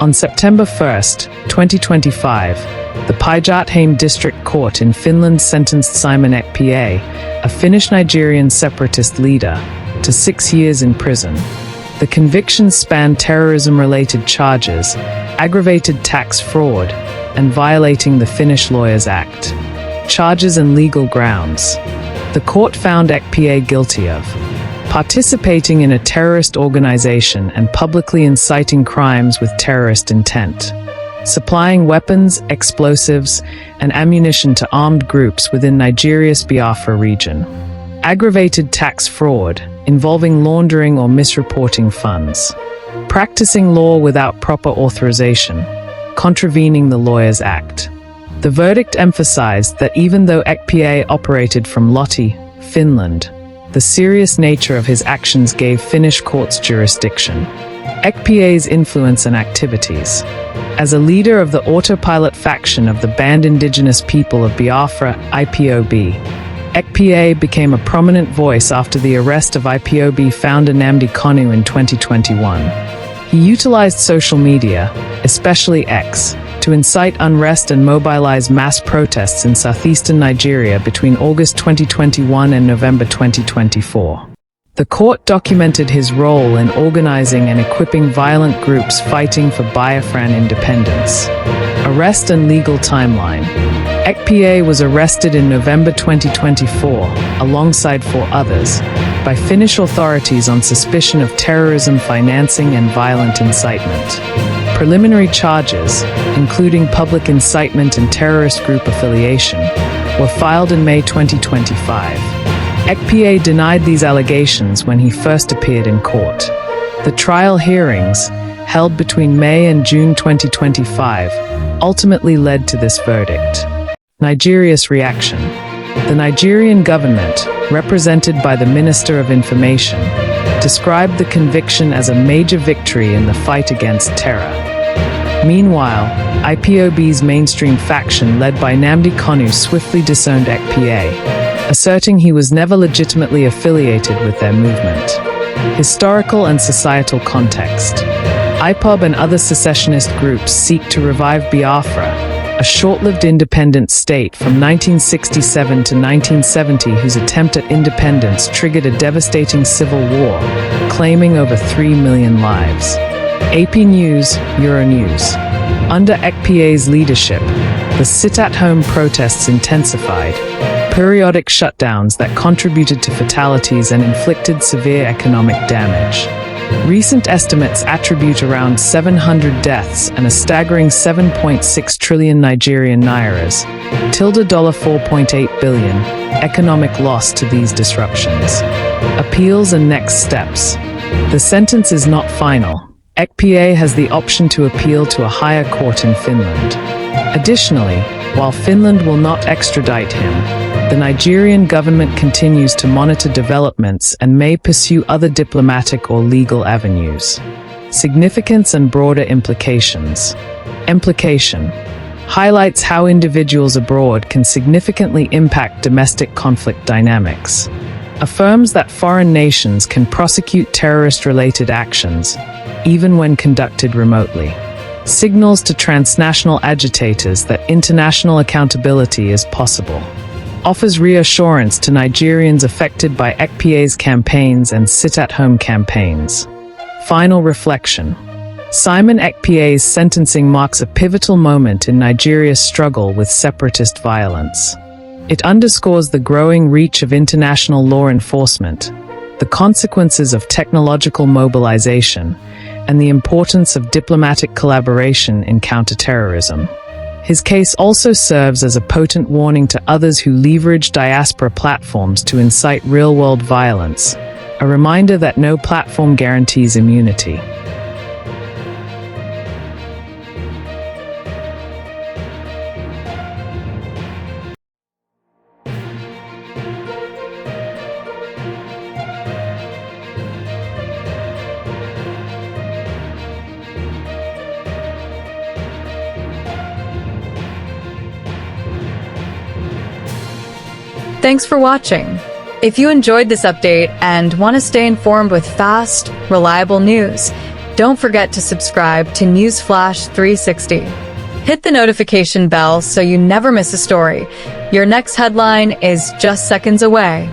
On September 1st, 2025, the Päijät-Häme District Court in Finland sentenced Simon Ekpa, a Finnish Nigerian separatist leader, to 6 years in prison. The convictions spanned terrorism-related charges, aggravated tax fraud, and violating the Finnish Lawyers Act. Charges and legal grounds. The court found Ekpa guilty of participating in a terrorist organization and publicly inciting crimes with terrorist intent, supplying weapons, explosives, and ammunition to armed groups within Nigeria's Biafra region, aggravated tax fraud involving laundering or misreporting funds, practicing law without proper authorization, contravening the Lawyers Act. The verdict emphasized that even though Ekpa operated from Lahti, Finland, the serious nature of his actions gave Finnish courts jurisdiction. Ekpa's influence and activities. As a leader of the Autopilot faction of the banned indigenous people of Biafra, IPOB, Ekpa became a prominent voice after the arrest of IPOB founder Nnamdi Kanu in 2021. He utilized social media, especially X, to incite unrest and mobilize mass protests in southeastern Nigeria between August 2021 and November 2024. The court documented his role in organizing and equipping violent groups fighting for Biafran independence. Arrest and legal timeline. Ekpa was arrested in November 2024, alongside 4 others, by Finnish authorities on suspicion of terrorism financing and violent incitement. Preliminary charges, including public incitement and terrorist group affiliation, were filed in May 2025. Ekpa denied these allegations when he first appeared in court. The trial hearings, held between May and June 2025, ultimately led to this verdict. Nigeria's reaction. The Nigerian government, represented by the Minister of Information, described the conviction as a major victory in the fight against terror. Meanwhile, IPOB's mainstream faction led by Nnamdi Kanu swiftly disowned Ekpa, asserting he was never legitimately affiliated with their movement. Historical and societal context. IPOB and other secessionist groups seek to revive Biafra, a short-lived independent state from 1967 to 1970 whose attempt at independence triggered a devastating civil war, claiming over 3 million lives. AP News, Euronews. Under Ekpa's leadership, the sit-at-home protests intensified, periodic shutdowns that contributed to fatalities and inflicted severe economic damage. Recent estimates attribute around 700 deaths and a staggering 7.6 trillion Nigerian nairas, $4.8 billion, economic loss to these disruptions. Appeals and next steps. The sentence is not final. Ekpa has the option to appeal to a higher court in Finland. Additionally, while Finland will not extradite him, the Nigerian government continues to monitor developments and may pursue other diplomatic or legal avenues. Significance and broader implications. Implication highlights how individuals abroad can significantly impact domestic conflict dynamics. Affirms that foreign nations can prosecute terrorist-related actions, even when conducted remotely. Signals to transnational agitators that international accountability is possible. Offers reassurance to Nigerians affected by Ekpa's campaigns and sit-at-home campaigns. Final reflection. Simon Ekpa's sentencing marks a pivotal moment in Nigeria's struggle with separatist violence. It underscores the growing reach of international law enforcement, the consequences of technological mobilization, and the importance of diplomatic collaboration in counterterrorism. His case also serves as a potent warning to others who leverage diaspora platforms to incite real-world violence, a reminder that no platform guarantees immunity. Thanks for watching. If you enjoyed this update and want to stay informed with fast, reliable news, Don't forget to subscribe to Newsflash 360. Hit the notification bell so you never miss a story. Your next headline is just seconds away.